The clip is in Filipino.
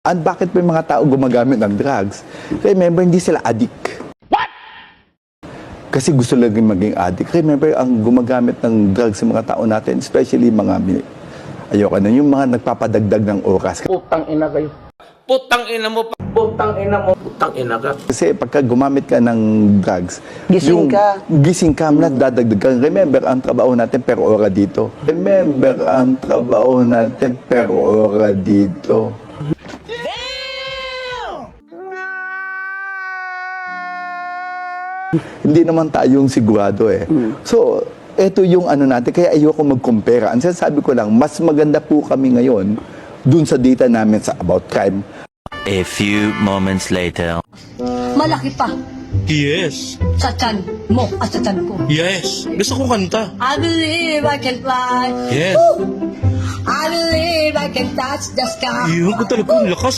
Bakit may mga tao gumagamit ng drugs? Remember, hindi sila addict. What? Kasi gusto lang maging addict. Remember, ang gumagamit ng drugs sa mga tao natin, especially mga, ayoko na, yung mga nagpapadagdag ng oras. Putang ina kayo. Putang ina mo. Putang ina mo. Putang ina ka. Kasi pagka gumamit ka ng drugs, Gising ka, dadagdag ka. Remember, ang trabaho natin per ora dito. Remember, ang trabaho natin per ora dito. Hindi naman tayong sigurado eh. So, eto yung ano natin, kaya ayoko mag-compare. Ang sinasabi ko lang, mas maganda po kami ngayon dun sa data namin sa about crime. A few moments later. Malaki pa Yes. sa tiyan mo at sa tiyan ko. Yes. Gusto ko kanta. I believe I can fly. Yes. I believe I can touch the sky. Yun ko talaga. Lakas.